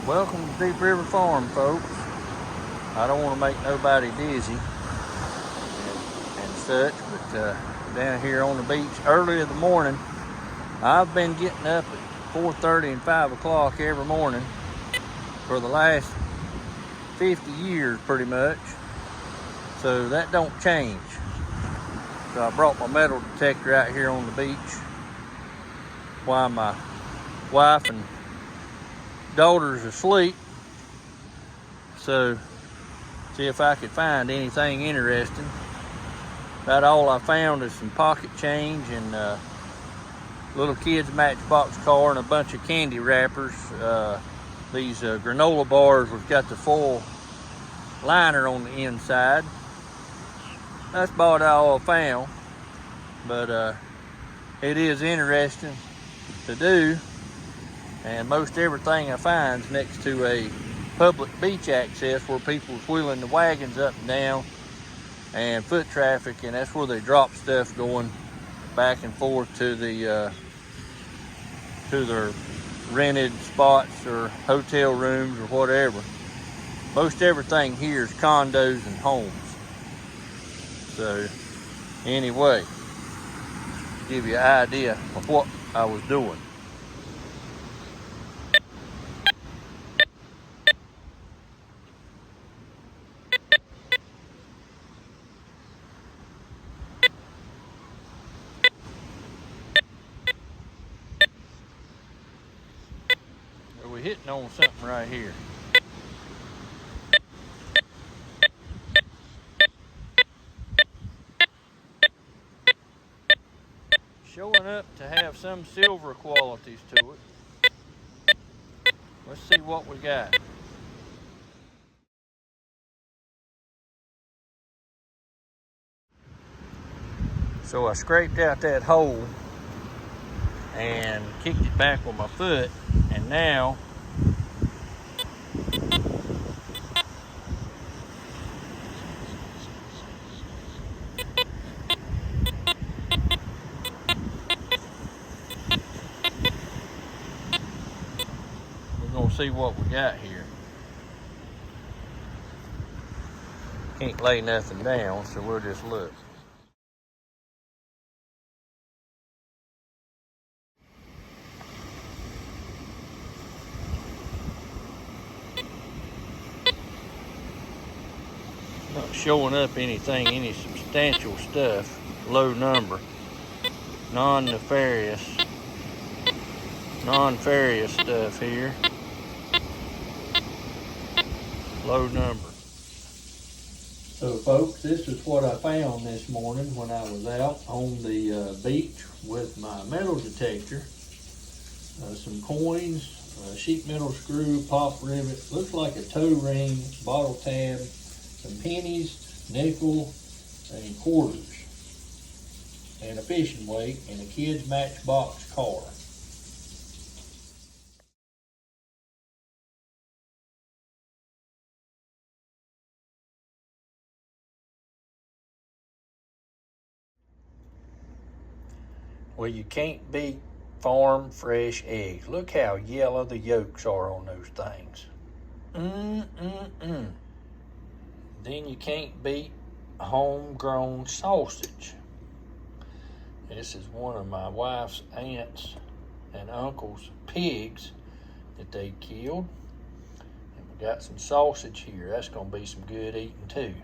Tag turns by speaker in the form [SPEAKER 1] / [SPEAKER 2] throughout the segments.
[SPEAKER 1] Welcome to Deep River Farm, folks. I don't want to make nobody dizzy and such, but down here on the beach early in the morning, I've been getting up at 4:30 and 5 o'clock every morning for the last 50 years pretty much, so that don't change. So I brought my metal detector out here on the beach while my wife and daughter's asleep, so see if I could find anything interesting. About all I found is some pocket change and little kid's Matchbox car and a bunch of candy wrappers. These granola bars have got the foil liner on the inside. That's about all I found, but it is interesting to do. And most everything I find is next to a public beach access where people's wheeling the wagons up and down and foot traffic, and that's where they drop stuff going back and forth to the to their rented spots or hotel rooms or whatever. Most everything here is condos and homes. So anyway, give you an idea of what I was doing. We're hitting on something right here. Showing up to have some silver qualities to it. Let's see what we got. So I scraped out that hole and kicked it back with my foot, and now we're gonna see what we got here. Can't lay nothing down, so we'll just look. Not showing up anything, any substantial stuff. Low number. Non-nefarious stuff here. Low number. So folks, this is what I found this morning when I was out on the beach with my metal detector. Some coins, a sheet metal screw, pop rivet, looks like a toe ring, bottle tab, some pennies, nickel, and quarters, and a fishing weight, and a kid's Matchbox car. Well, you can't beat farm fresh eggs. Look how yellow the yolks are on those things. Then you can't beat homegrown sausage. This is one of my wife's aunts and uncle's pigs that they killed. And we got some sausage here. That's gonna be some good eating too.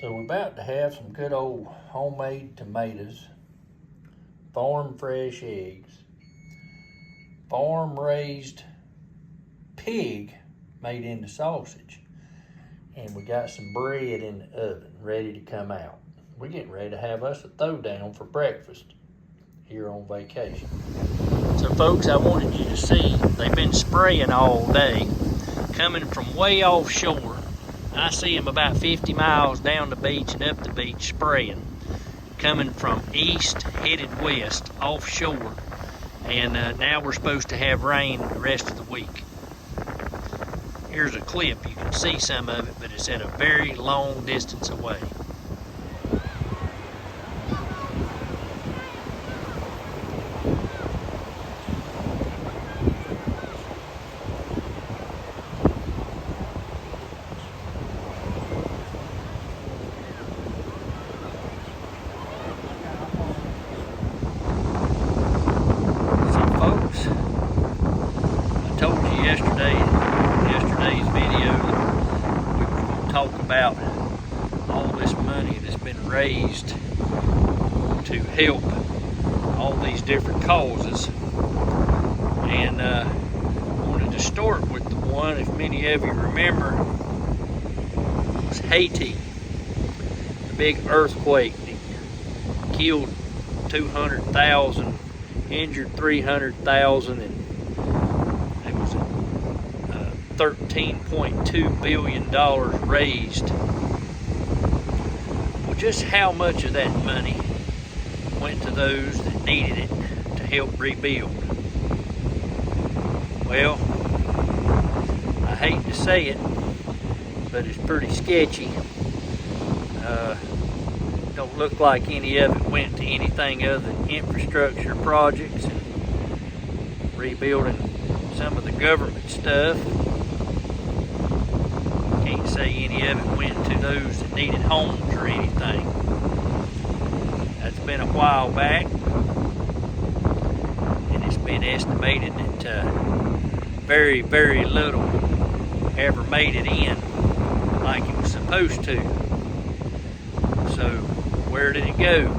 [SPEAKER 1] So we're about to have some good old homemade tomatoes, farm fresh eggs, farm raised pig made into sausage, and we got some bread in the oven ready to come out. We're getting ready to have us a throwdown for breakfast here on vacation. So folks, I wanted you to see they've been spraying all day, coming from way offshore. I see them about 50 miles down the beach and up the beach spraying, coming from east headed west offshore, and now we're supposed to have rain the rest of the week. Here's a clip. You can see some of it, but it's at a very long distance away. about all this money that's been raised to help all these different causes. And I wanted to start with the one, if many of you remember, was Haiti. The big earthquake that killed 200,000, injured 300,000, and it was $13.2 billion raised. Well, just how much of that money went to those that needed it to help rebuild? Well, I hate to say it, but it's pretty sketchy. Don't look like any of it went to anything other than infrastructure projects and rebuilding some of the government stuff. Can't say any of it went to those that needed homes or anything. That's been a while back, and it's been estimated that very, very little ever made it in like it was supposed to. So where did it go?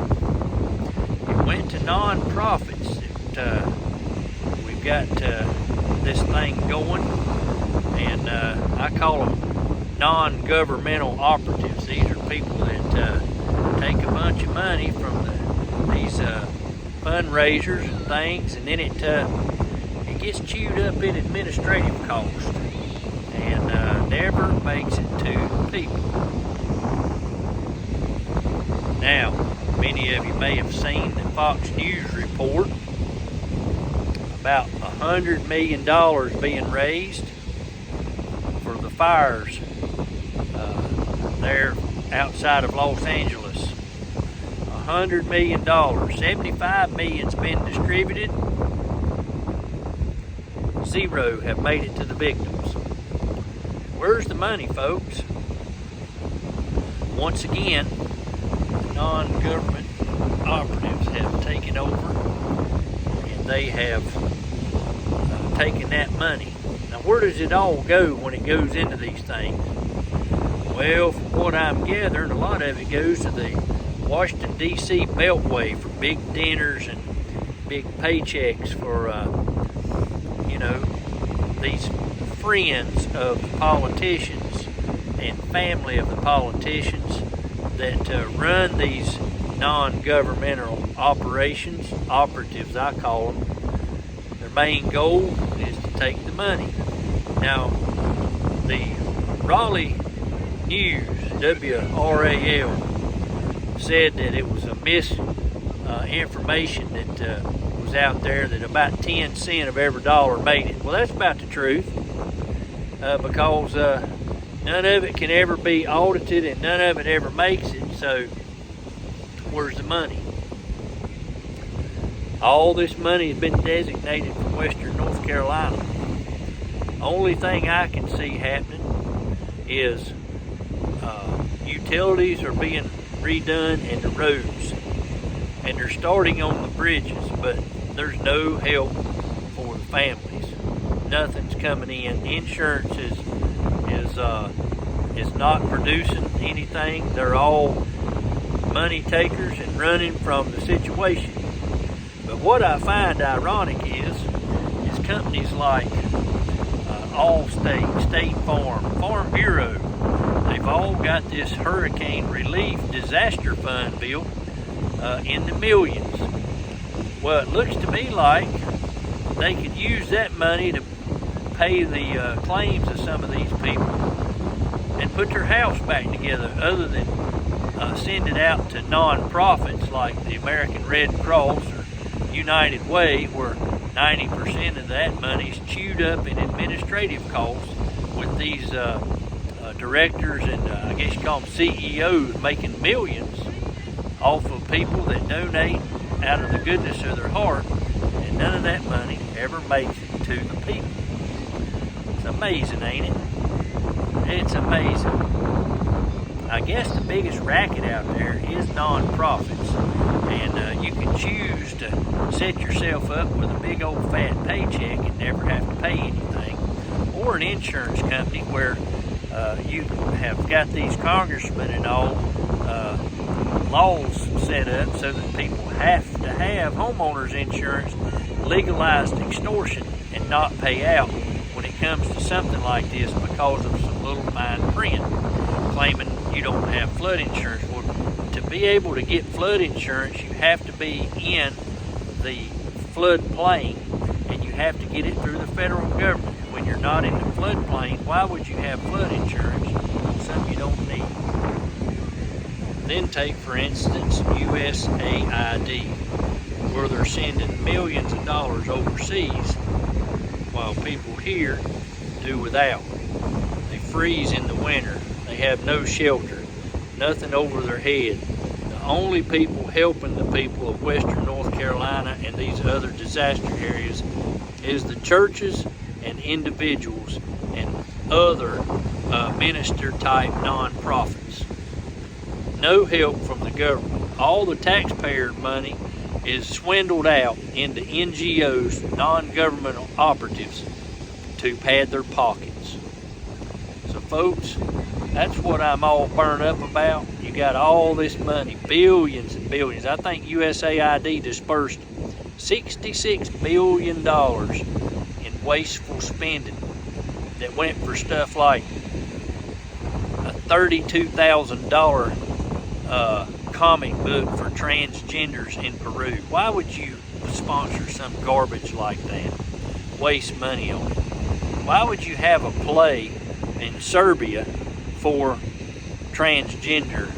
[SPEAKER 1] It went to non-profits. We've got this thing going, and I call them non-governmental operatives. These are people that take a bunch of money from these fundraisers and things, and then it gets chewed up in administrative costs and never makes it to people. Now, many of you may have seen the Fox News report about $100 million being raised for the fires there outside of Los Angeles. $100 million. $75 million's been distributed. 0 have made it to the victims. Where's the money, folks? Once again, non-government operatives have taken over, and they have taken that money. Now, where does it all go when it goes into these things? Well, from what I'm gathering, a lot of it goes to the Washington, D.C. Beltway for big dinners and big paychecks for, these friends of the politicians and family of the politicians that run these non-governmental operations, operatives I call them. Their main goal is to take the money. Now, the Raleigh News, WRAL, said that it was a misinformation that was out there, that about 10 cents of every dollar made it. Well, that's about the truth, because none of it can ever be audited and none of it ever makes it. So where's the money? All this money has been designated for Western North Carolina. Only thing I can see happening is utilities are being redone and the roads, and they're starting on the bridges, but there's no help for the families. Nothing's coming in. Insurance is not producing anything. They're all money takers and running from the situation. But what I find ironic is companies like Allstate, State Farm, Farm Bureau, they've all got this hurricane relief disaster fund built in the millions. Well, it looks to me like they could use that money to pay the claims of some of these people and put their house back together, other than send it out to non-profits like the American Red Cross or United Way, where 90% of that money is chewed up in administrative costs with these directors and I guess you call them CEOs making millions off of people that donate out of the goodness of their heart, and none of that money ever makes it to the people. It's amazing, ain't it? It's amazing. I guess the biggest racket out there is non-profits, and you can choose to set yourself up with a big old fat paycheck and never have to pay anything, or an insurance company where you have got these congressmen and all laws set up so that people have to have homeowners insurance, legalized extortion, and not pay out when it comes to something like this because of some little fine print claiming you don't have flood insurance. Well, to be able to get flood insurance, you have to be in the floodplain, and you have to get it through the federal government. When you're not in the floodplain, why would you have flood insurance? Something you don't need. Then take, for instance, USAID, where they're sending millions of dollars overseas while people here do without. They freeze in the winter. They have no shelter, nothing over their head. The only people helping the people of Western North Carolina and these other disaster areas is the churches and individuals and other minister-type nonprofits. No help from the government. All the taxpayer money is swindled out into NGOs, non-governmental operatives, to pad their pockets. So folks, that's what I'm all burned up about. You got all this money, billions and billions. I think USAID dispersed $66 billion in wasteful spending that went for stuff like a $32,000 comic book for transgenders in Peru. Why would you sponsor some garbage like that? Waste money on it. Why would you have a play in Serbia for transgender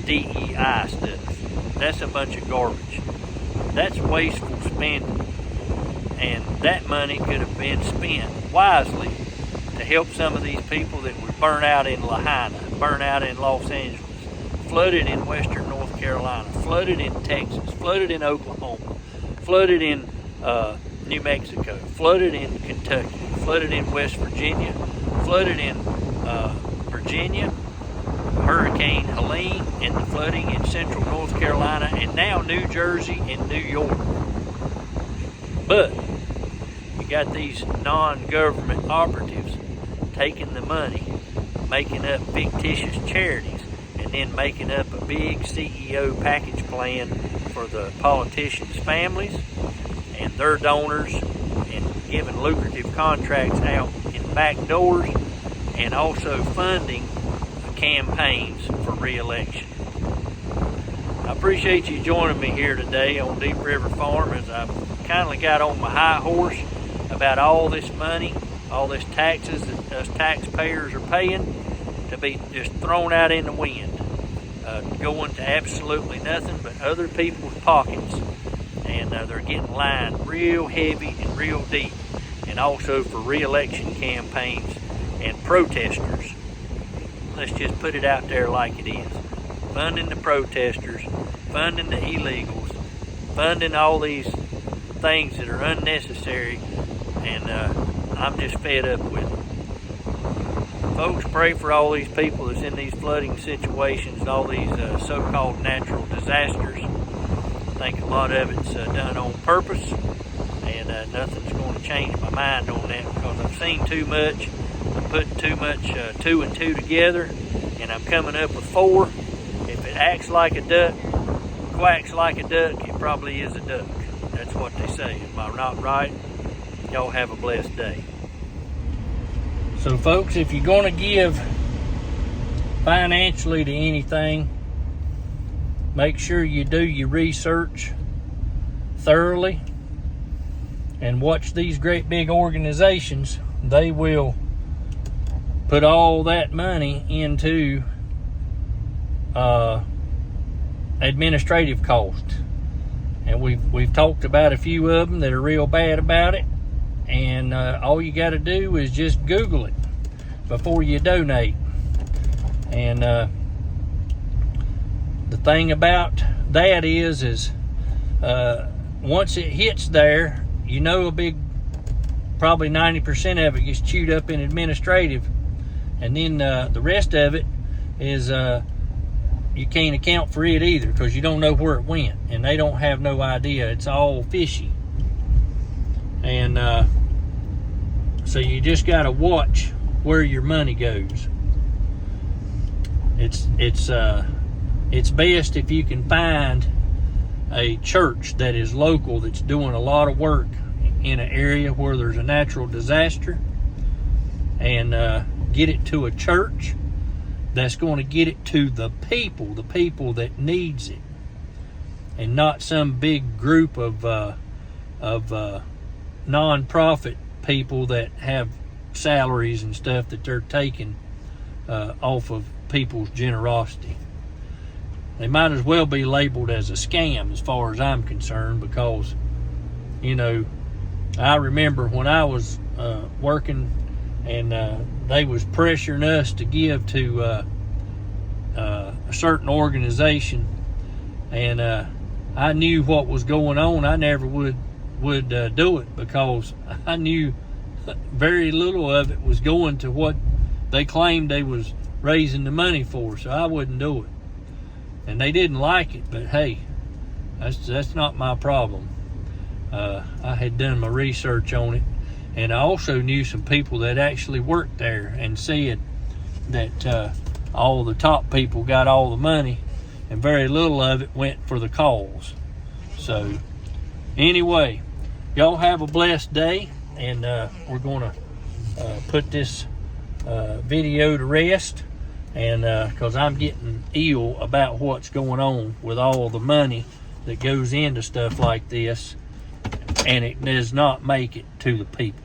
[SPEAKER 1] DEI stuff? That's a bunch of garbage. That's wasteful spending. And that money could have been spent wisely to help some of these people that were burnt out in Lahaina, burnt out in Los Angeles, flooded in Western North Carolina, flooded in Texas, flooded in Oklahoma, flooded in New Mexico, flooded in Kentucky, flooded in West Virginia, flooded in Virginia, Hurricane Helene, and the flooding in Central North Carolina, and now New Jersey and New York. But you got these non-government operatives taking the money, making up fictitious charities, and then making up a big CEO package plan for the politicians' families and their donors, and giving lucrative contracts out in back doors, and also funding campaigns for re-election. I appreciate you joining me here today on Deep River Farm as I kindly got on my high horse about all this money, all this taxes that us taxpayers are paying to be just thrown out in the wind, going to absolutely nothing but other people's pockets, and they're getting lined real heavy and real deep, and also for re-election campaigns and protesters. Let's just put it out there like it is. Funding the protesters, funding the illegals, funding all these things that are unnecessary, and I'm just fed up with it. Folks, pray for all these people that's in these flooding situations, all these so-called natural disasters. I think a lot of it's done on purpose, and nothing's going to change my mind on that, because I've seen too much. I'm putting too much 2 and 2 together, and I'm coming up with 4. If it acts like a duck, quacks like a duck, it probably is a duck. That's what they say. Am I not right? Y'all have a blessed day. So folks, if you're going to give financially to anything, make sure you do your research thoroughly and watch these great big organizations. They will put all that money into administrative cost, and we've talked about a few of them that are real bad about it, and all you got to do is just Google it before you donate. And the thing about that is once it hits there, you know, probably 90% of it gets chewed up in administrative, and then the rest of it is you can't account for it either, because you don't know where it went, and they don't have no idea. It's all fishy. And so you just got to watch where your money goes. it's best if you can find a church that is local, that's doing a lot of work in an area where there's a natural disaster, and get it to a church that's going to get it to the people that needs it, and not some big group of non-profit people that have salaries and stuff that they're taking off of people's generosity. They might as well be labeled as a scam as far as I'm concerned, because, you know, I remember when I was working, and they was pressuring us to give to a certain organization, and I knew what was going on. I never would do it, because I knew very little of it was going to what they claimed they was raising the money for, so I wouldn't do it. And they didn't like it, but hey, that's not my problem. I had done my research on it, and I also knew some people that actually worked there and said that all the top people got all the money and very little of it went for the cause. So anyway, y'all have a blessed day, and we're going to put this video to rest, and because I'm getting ill about what's going on with all the money that goes into stuff like this, and it does not make it to the people.